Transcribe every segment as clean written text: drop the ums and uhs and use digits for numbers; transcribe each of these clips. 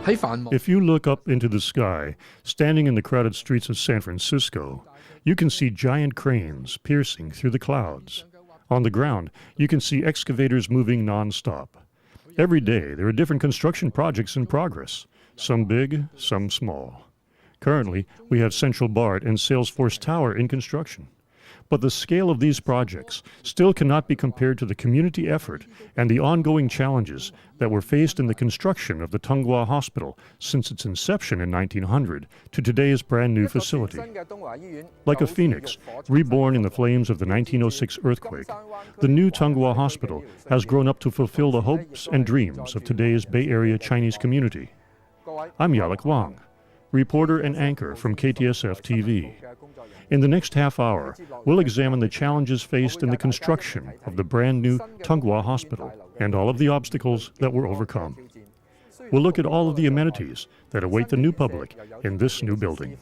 If you look up into the sky, standing in the crowded streets of San Francisco, you can see giant cranes piercing through the clouds. On the ground, you can see excavators moving nonstop. Every day, there are different construction projects in progress, some big, some small. Currently, we have Central BART and Salesforce Tower in construction. But the scale of these projects still cannot be compared to the community effort and the ongoing challenges that were faced in the construction of the Tunghua Hospital since its inception in 1900 to today's brand new facility. Like a phoenix, reborn in the flames of the 1906 earthquake, the new Tunghua Hospital has grown up to fulfill the hopes and dreams of today's Bay Area Chinese community. I'm Yalek Wang, reporter and anchor from KTSF TV. In the next half hour, we'll examine the challenges faced in the construction of the brand new Tunghua Hospital and all of the obstacles that were overcome. We'll look at all of the amenities that await the new public in this new building.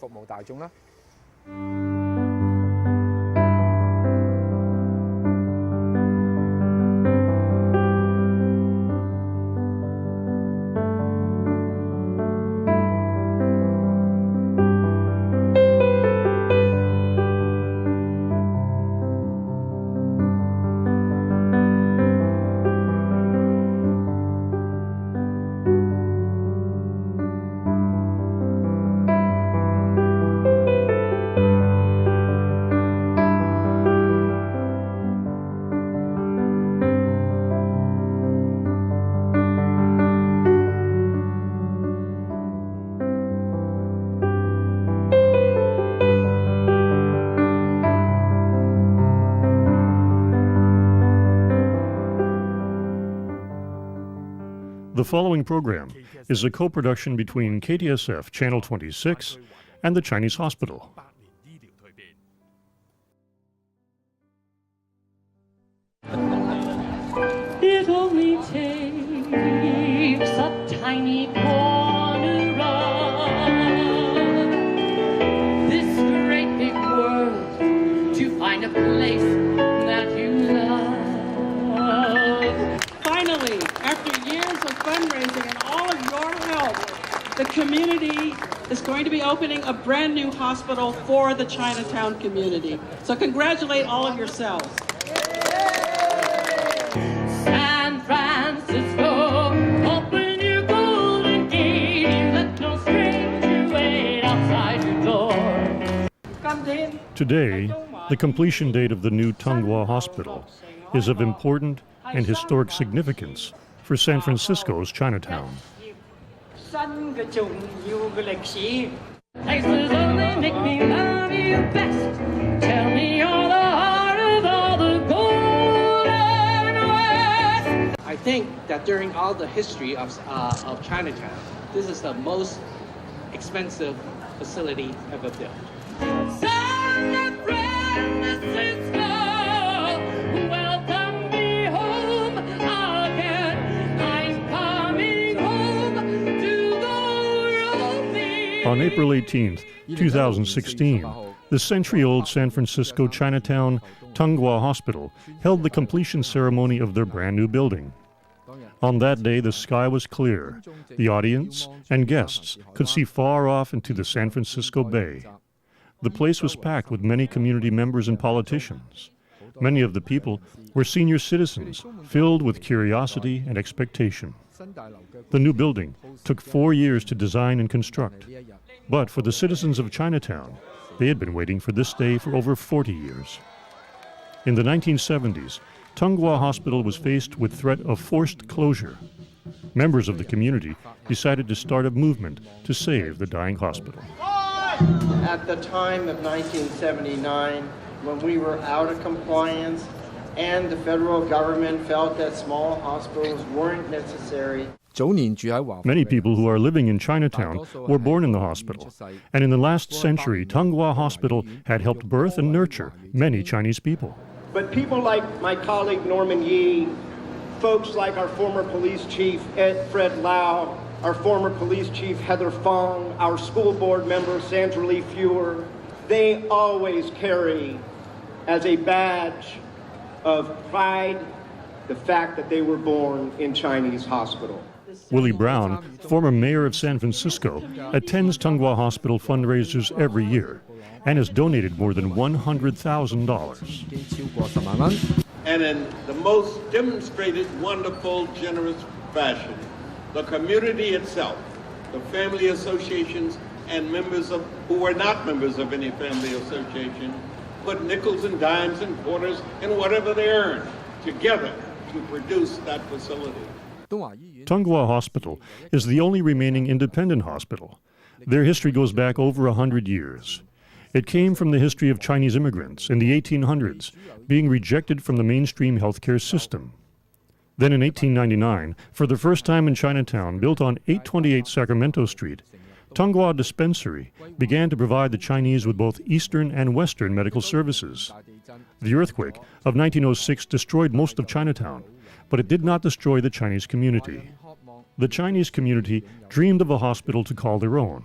The following program is a co-production between KTSF Channel 26 and the Chinese Hospital. It only takes a tiny corner of this great big world to find a place that you love. Finally, after years of fundraising and all of your help, the community is going to be opening a brand new hospital for the Chinatown community. So congratulate all of yourselves. San Francisco, open your golden gate, let no stranger wait outside your door. Today, the completion date of the new Tunghua Hospital is of important and historic significance for San Francisco's Chinatown. Places only make me love you best. Tell me you're the heart of all the golden West. I think that during all the history of Chinatown, this is the most expensive facility ever built. San Francisco, welcome me home again. I'm coming home to go roaming. On April 18th, 2016, the century-old San Francisco Chinatown Tunghua Hospital held the completion ceremony of their brand new building. On that day, the sky was clear. The audience and guests could see far off into the San Francisco Bay. The place was packed with many community members and politicians. Many of the people were senior citizens, filled with curiosity and expectation. The new building took 4 years to design and construct. But for the citizens of Chinatown, they had been waiting for this day for over 40 years. In the 1970s, Tunghua Hospital was faced with threat of forced closure. Members of the community decided to start a movement to save the dying hospital. At the time of 1979, when we were out of compliance and the federal government felt that small hospitals weren't necessary, Many people who are living in Chinatown were born in the hospital. And in the last century, Tunghua Hospital had helped birth and nurture many Chinese people. but people like my colleague Norman Yee, folks like our former police chief Fred Lau, our former police chief Heather Fong, our school board member Sandra Lee Fewer, they always carry as a badge of pride the fact that they were born in Chinese hospital. Willie Brown, former mayor of San Francisco, attends Tunghua Hospital fundraisers every year and has donated more than $100,000. And in the most demonstrated, wonderful, generous fashion, the community itself, the family associations, and members of who are not members of any family association, put nickels and dimes and quarters and whatever they earn together to produce that facility. Tunghua Hospital is the only remaining independent hospital. Their history goes back over 100 years. It came from the history of Chinese immigrants in the 1800s being rejected from the mainstream healthcare system. Then in 1899, for the first time in Chinatown, built on 828 Sacramento Street, Tunghua Dispensary began to provide the Chinese with both Eastern and Western medical services. The earthquake of 1906 destroyed most of Chinatown, but it did not destroy the Chinese community. The Chinese community dreamed of a hospital to call their own,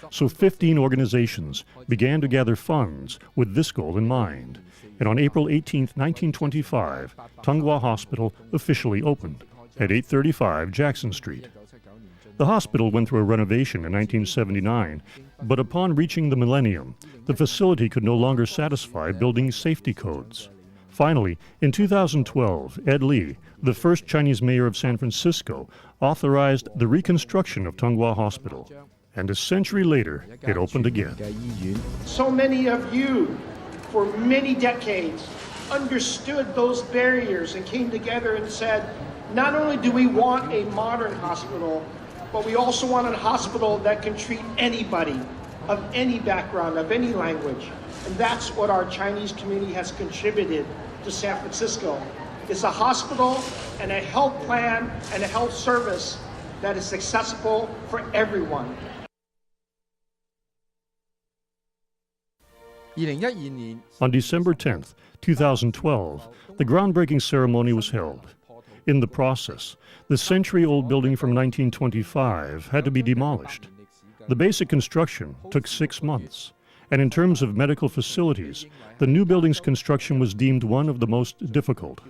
so 15 organizations began to gather funds with this goal in mind. And on April 18, 1925, Tunghua Hospital officially opened at 835 Jackson Street. The hospital went through a renovation in 1979, but upon reaching the millennium, the facility could no longer satisfy building safety codes. Finally, in 2012, Ed Lee, the first Chinese mayor of San Francisco, authorized the reconstruction of Tunghua Hospital. And a century later, it opened again. So many of you, for many decades, understood those barriers and came together and said, not only do we want a modern hospital, but we also want a hospital that can treat anybody of any background, of any language. And that's what our Chinese community has contributed to San Francisco. It's a hospital and a health plan and a health service that is accessible for everyone. On December 10, 2012, the groundbreaking ceremony was held. In the process, the century-old building from 1925 had to be demolished. The basic construction took 6 months, and in terms of medical facilities, the new building's construction was deemed one of the most difficult.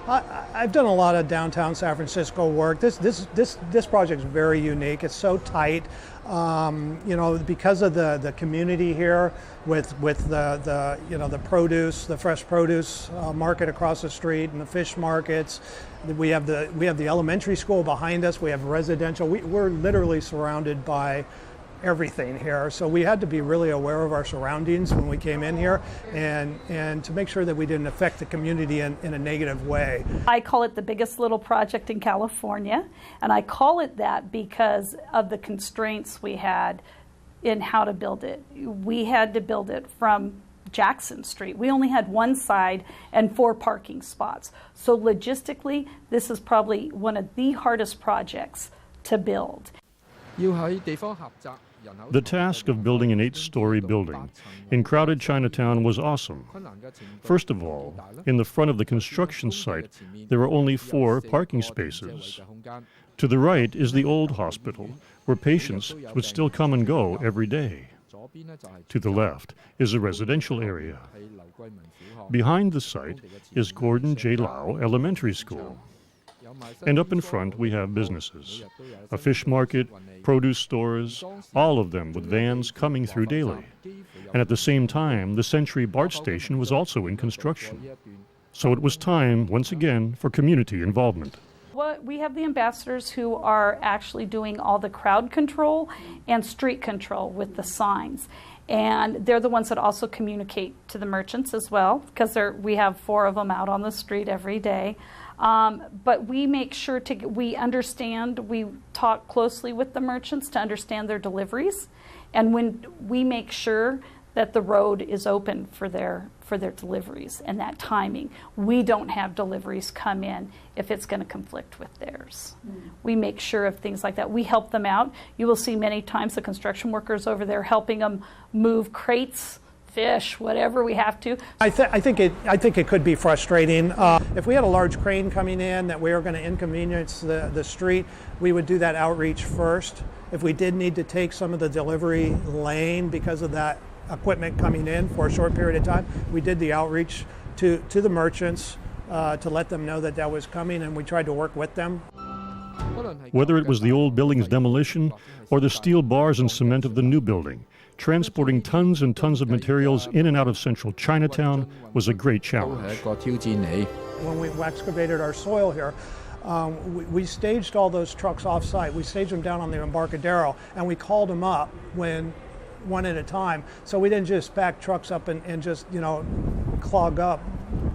I've done a lot of downtown San Francisco work. This project is very unique. It's so tight, because of the community here, with the produce, the fresh produce market across the street, and the fish markets. We have the elementary school behind us. We have residential. We're literally surrounded by everything here. So we had to be really aware of our surroundings when we came in here and to make sure that we didn't affect the community in a negative way. I call it the biggest little project in California, and I call it that because of the constraints we had in how to build it. We had to build it from Jackson Street. We only had one side and 4 parking spots. So logistically, this is probably one of the hardest projects to build. The task of building an 8-story building in crowded Chinatown was awesome. First of all, in the front of the construction site, there are only 4 parking spaces. To the right is the old hospital, where patients would still come and go every day. To the left is a residential area. Behind the site is Gordon J. Lau Elementary School. And up in front we have businesses, a fish market, produce stores, all of them with vans coming through daily. And at the same time, the Century BART station was also in construction. So it was time, once again, for community involvement. Well, we have the ambassadors who are actually doing all the crowd control and street control with the signs. And they're the ones that also communicate to the merchants as well, because we have 4 of them out on the street every day. But we make sure we talk closely with the merchants to understand their deliveries. And when we make sure that the road is open for their deliveries and that timing, we don't have deliveries come in if it's going to conflict with theirs. We make sure of things like that. We help them out. You will see many times the construction workers over there helping them move crates, fish, whatever we have to. I think it could be frustrating. If we had a large crane coming in that we were going to inconvenience the street, we would do that outreach first. If we did need to take some of the delivery lane because of that equipment coming in for a short period of time, we did the outreach to the merchants to let them know that was coming, and we tried to work with them. whether it was the old building's demolition or the steel bars and cement of the new building. Transporting tons and tons of materials in and out of central Chinatown was a great challenge. When we excavated our soil here, we staged all those trucks off-site. We staged them down on the Embarcadero, and we called them up one at a time. So we didn't just back trucks up and just, clog up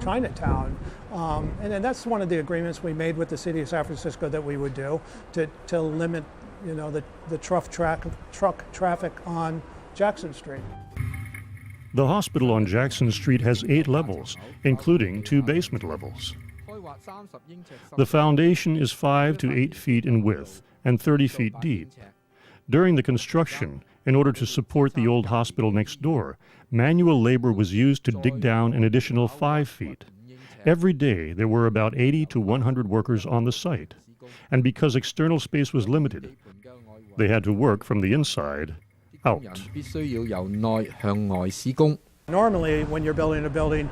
Chinatown. And then that's one of the agreements we made with the city of San Francisco that we would do to limit, the truck traffic on Jackson Street. The hospital on Jackson Street has 8 levels, including 2 basement levels. The foundation is 5 to 8 feet in width and 30 feet deep. During the construction, in order to support the old hospital next door, manual labor was used to dig down an additional 5 feet. Every day, there were about 80 to 100 workers on the site. And because external space was limited, they had to work from the inside out. Normally, when you're building a building,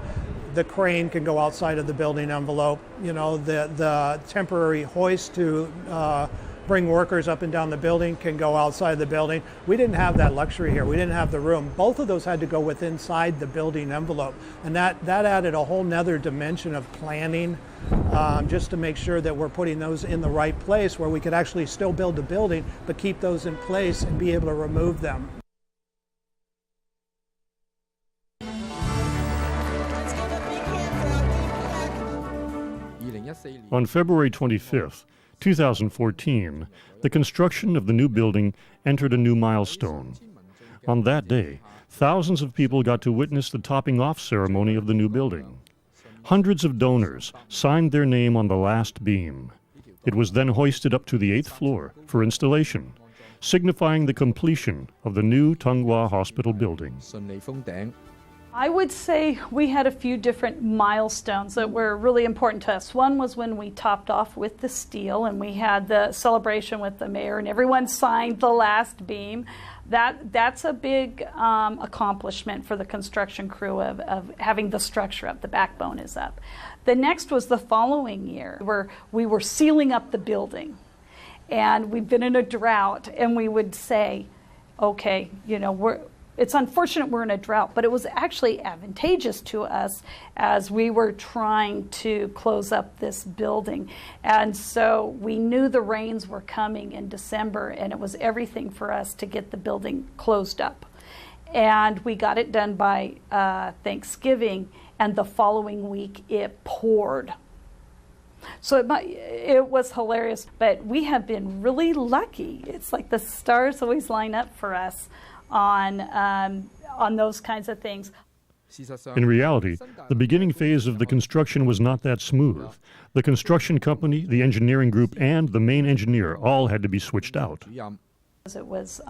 the crane can go outside of the building envelope. The temporary hoist to bring workers up and down the building can go outside the building. We didn't have that luxury here. We didn't have the room. Both of those had to go within inside the building envelope. And that added a whole nother dimension of planning, just to make sure that we're putting those in the right place where we could actually still build the building, but keep those in place and be able to remove them. On February 25th, 2014, the construction of the new building entered a new milestone. On that day, thousands of people got to witness the topping off ceremony of the new building. Hundreds of donors signed their name on the last beam. It was then hoisted up to the 8th floor for installation, signifying the completion of the new Tunghua Hospital building. I would say we had a few different milestones that were really important to us. One was when we topped off with the steel and we had the celebration with the mayor and everyone signed the last beam. That's a big accomplishment for the construction crew of having the structure up, the backbone is up. The next was the following year where we were sealing up the building and we've been in a drought and we would say, okay, it's unfortunate we're in a drought, but it was actually advantageous to us as we were trying to close up this building. And so we knew the rains were coming in December, and it was everything for us to get the building closed up. And we got it done by Thanksgiving, and the following week it poured. So it was hilarious, but we have been really lucky. It's like the stars always line up for us on those kinds of things. In reality, the beginning phase of the construction was not that smooth. The construction company, the engineering group, and the main engineer all had to be switched out. It was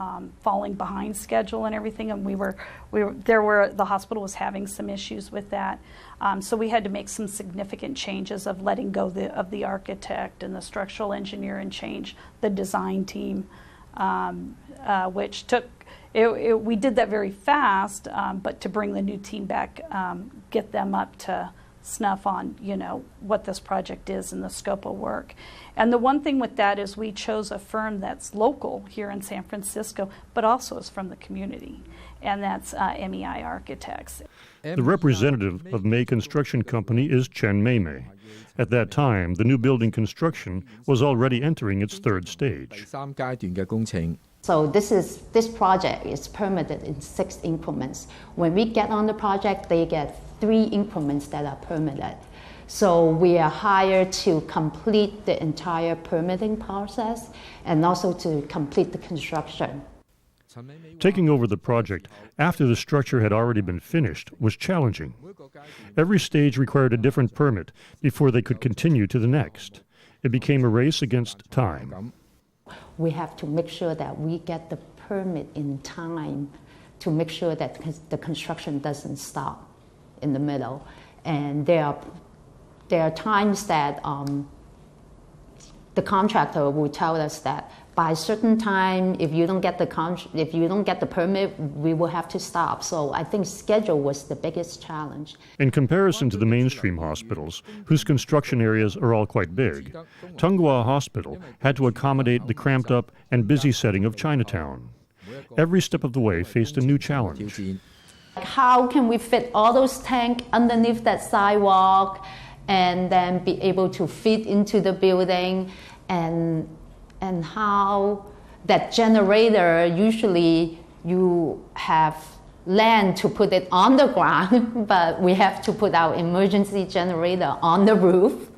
falling behind schedule and everything, and the hospital was having some issues with that. So we had to make some significant changes of letting go of the architect and the structural engineer and change the design team, which took. We did that very fast, but to bring the new team back, get them up to snuff on, what this project is and the scope of work. And the one thing with that is we chose a firm that's local here in San Francisco, but also is from the community, and that's MEI Architects. The representative of May Construction Company is Chen Meimei. At that time, the new building construction was already entering its 3rd stage. So this project is permitted in 6 increments. When we get on the project, they get 3 increments that are permitted. So we are hired to complete the entire permitting process and also to complete the construction. Taking over the project after the structure had already been finished was challenging. Every stage required a different permit before they could continue to the next. It became a race against time. We have to make sure that we get the permit in time to make sure that the construction doesn't stop in the middle. And there are times that the the contractor will tell us that by a certain time, if you don't get the permit, we will have to stop. So I think schedule was the biggest challenge. In comparison to the mainstream hospitals, whose construction areas are all quite big, Tsinghua Hospital had to accommodate the cramped up and busy setting of Chinatown. Every step of the way faced a new challenge. How can we fit all those tanks underneath that sidewalk and then be able to fit into the building, and how that generator, usually you have land to put it on the ground, but we have to put our emergency generator on the roof.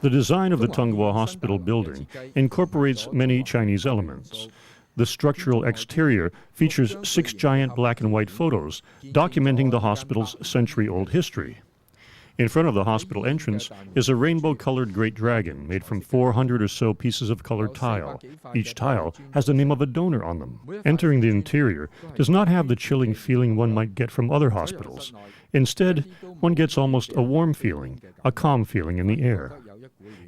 The design of the Tsinghua Hospital building incorporates many Chinese elements. The structural exterior features 6 giant black and white photos documenting the hospital's century-old history. In front of the hospital entrance is a rainbow-colored great dragon made from 400 or so pieces of colored tile. Each tile has the name of a donor on them. Entering the interior does not have the chilling feeling one might get from other hospitals. Instead, one gets almost a warm feeling, a calm feeling in the air.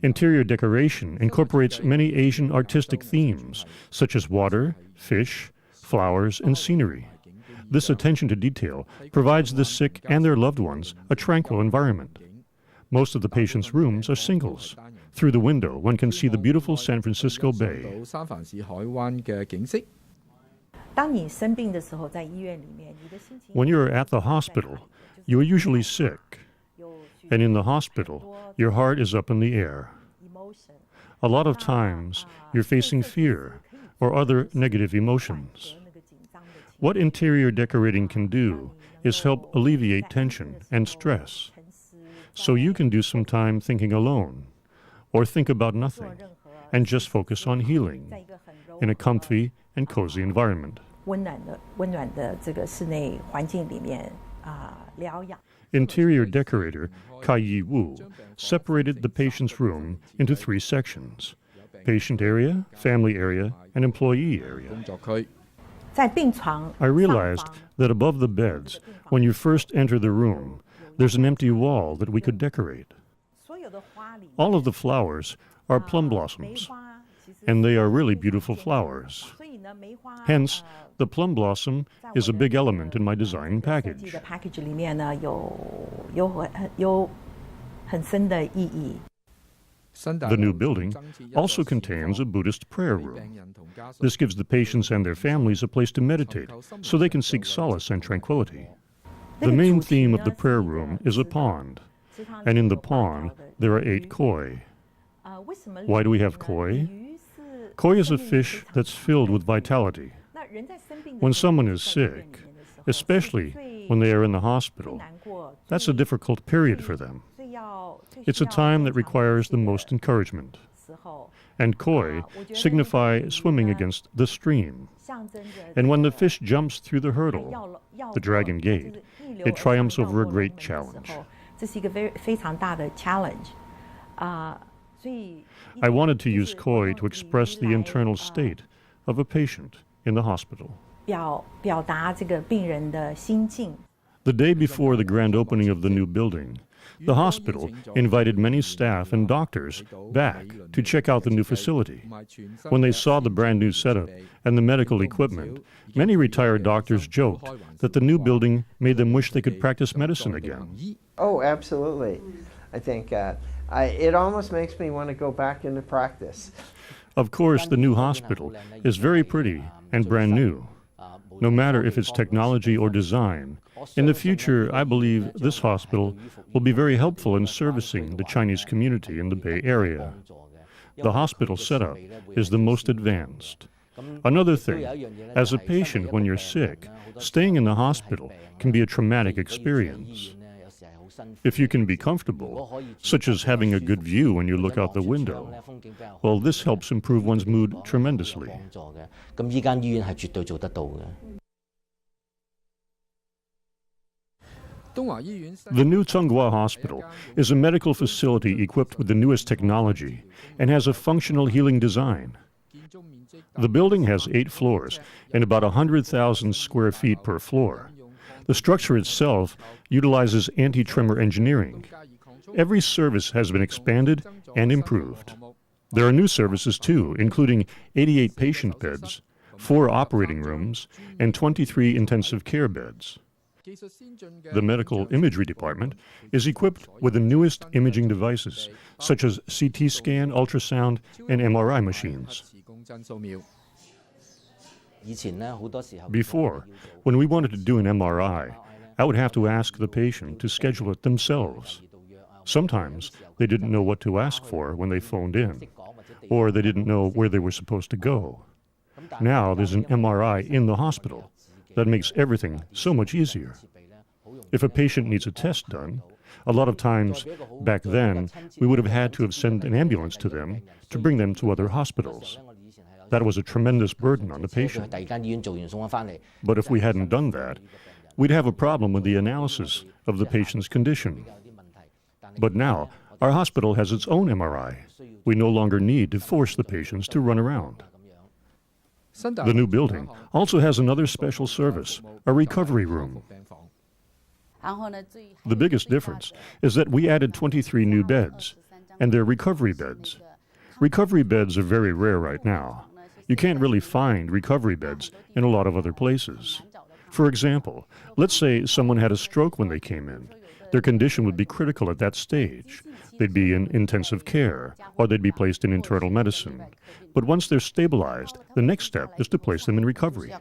Interior decoration incorporates many Asian artistic themes, such as water, fish, flowers, and scenery. This attention to detail provides the sick and their loved ones a tranquil environment. Most of the patients' rooms are singles. Through the window, one can see the beautiful San Francisco Bay. When you are at the hospital, you are usually sick. And in the hospital, your heart is up in the air. A lot of times, you're facing fear or other negative emotions. What interior decorating can do is help alleviate tension and stress. So you can do some time thinking alone, or think about nothing, and just focus on healing in a comfy and cozy environment. Interior decorator Kai Yi Wu separated the patient's room into 3 sections: patient area, family area, and employee area. I realized that above the beds, when you first enter the room, there's an empty wall that we could decorate. All of the flowers are plum blossoms, and they are really beautiful flowers. Hence, the plum blossom is a big element in my design package. The new building also contains a Buddhist prayer room. This gives the patients and their families a place to meditate so they can seek solace and tranquility. The main theme of the prayer room is a pond, and in the pond there are 8 koi. Why do we have koi? Koi is a fish that's filled with vitality. When someone is sick, especially when they are in the hospital, that's a difficult period for them. It's a time that requires the most encouragement. And koi signify swimming against the stream. And when the fish jumps through the hurdle, the Dragon Gate, it triumphs over a great challenge. I wanted to use koi to express the internal state of a patient in the hospital. The day before the grand opening of the new building, the hospital invited many staff and doctors back to check out the new facility. When they saw the brand new setup and the medical equipment, many retired doctors joked that the new building made them wish they could practice medicine again. Oh, absolutely. I think it almost makes me want to go back into practice. Of course, the new hospital is very pretty and brand new. No matter if it's technology or design, in the future, I believe this hospital will be very helpful in servicing the Chinese community in the Bay Area. The hospital setup is the most advanced. Another thing, as a patient when you're sick, staying in the hospital can be a traumatic experience. If you can be comfortable, such as having a good view when you look out the window, well, this helps improve one's mood tremendously. The new Tsinghua Hospital is a medical facility equipped with the newest technology and has a functional healing design. The building has 8 floors and about 100,000 square feet per floor. The structure itself utilizes anti-tremor engineering. Every service has been expanded and improved. There are new services too, including 88 patient beds, 4 operating rooms, and 23 intensive care beds. The medical imagery department is equipped with the newest imaging devices, such as CT scan, ultrasound, and MRI machines. Before, when we wanted to do an MRI, I would have to ask the patient to schedule it themselves. Sometimes they didn't know what to ask for when they phoned in, or they didn't know where they were supposed to go. Now there's an MRI in the hospital. That makes everything so much easier. If a patient needs a test done, a lot of times back then we would have had to have sent an ambulance to them to bring them to other hospitals. That was a tremendous burden on the patient. But if we hadn't done that, we'd have a problem with the analysis of the patient's condition. But now, our hospital has its own MRI. We no longer need to force the patients to run around. The new building also has another special service, a recovery room. The biggest difference is that we added 23 new beds, and they're recovery beds. Recovery beds are very rare right now. You can't really find recovery beds in a lot of other places. For example, let's say someone had a stroke when they came in. Their condition would be critical at that stage. They'd be in intensive care, or they'd be placed in internal medicine. But once they're stabilized, the next step is to place them in recovery.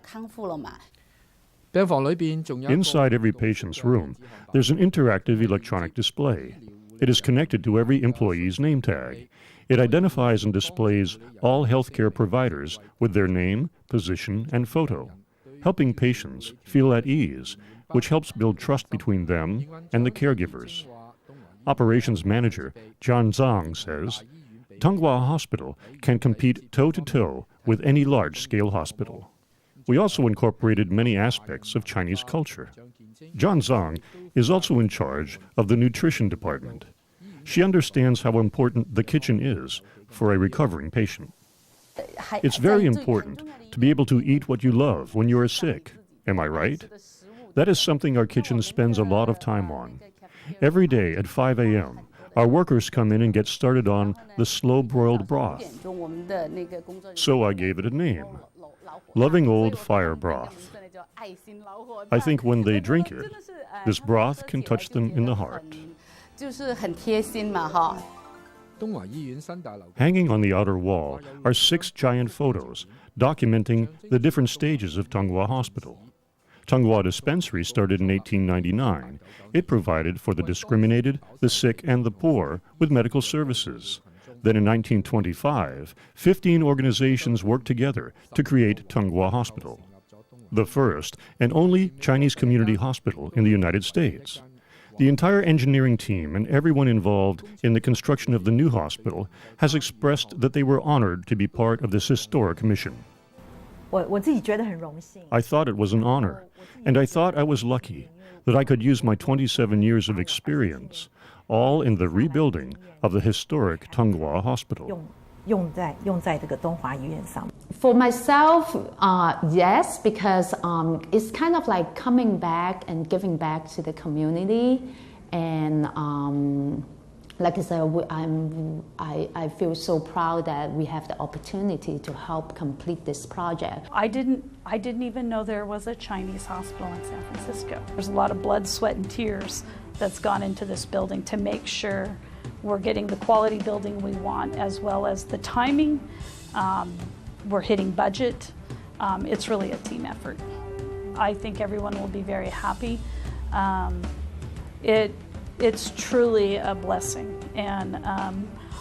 Inside every patient's room, there's an interactive electronic display. It is connected to every employee's name tag. It identifies and displays all healthcare providers with their name, position, and photo, helping patients feel at ease, which helps build trust between them and the caregivers. Operations Manager John Zhang says, Tonghua Hospital can compete toe-to-toe with any large-scale hospital. We also incorporated many aspects of Chinese culture. John Zhang is also in charge of the nutrition department. She understands how important the kitchen is for a recovering patient. It's very important to be able to eat what you love when you are sick. Am I right? That is something our kitchen spends a lot of time on. Every day at 5 a.m., our workers come in and get started on the slow-broiled broth. So I gave it a name, Loving Old Fire Broth. I think when they drink it, this broth can touch them in the heart. Hanging on the outer wall are 6 giant photos documenting the different stages of Tonghua Hospital. Tonghua Dispensary started in 1899. It provided for the discriminated, the sick, and the poor with medical services. Then in 1925, 15 organizations worked together to create Tonghua Hospital, the first and only Chinese community hospital in the United States. The entire engineering team and everyone involved in the construction of the new hospital has expressed that they were honored to be part of this historic mission. I thought it was an honor, and I thought I was lucky that I could use my 27 years of experience, all in the rebuilding of the historic Tonghua Hospital. For myself, yes, because it's kind of like coming back and giving back to the community. And like I said, I feel so proud that we have the opportunity to help complete this project. I didn't even know there was a Chinese hospital in San Francisco. There's a lot of blood, sweat, and tears that's gone into this building to make sure we're getting the quality building we want, as well as the timing. We're hitting budget. It's really a team effort. I think everyone will be very happy. It's truly a blessing, and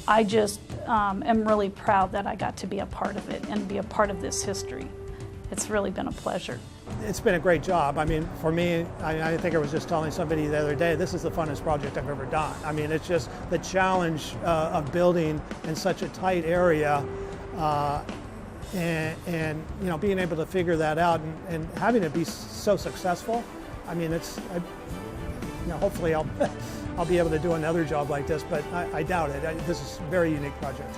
I just am really proud that I got to be a part of it and be a part of this history. It's really been a pleasure. It's been a great job. I mean, for me, I think I was just telling somebody the other day, this is the funnest project I've ever done. I mean, it's just the challenge of building in such a tight area and you know, being able to figure that out and having it be so successful. I mean, you know, hopefully I'll be able to do another job like this, but I doubt it. This is a very unique project.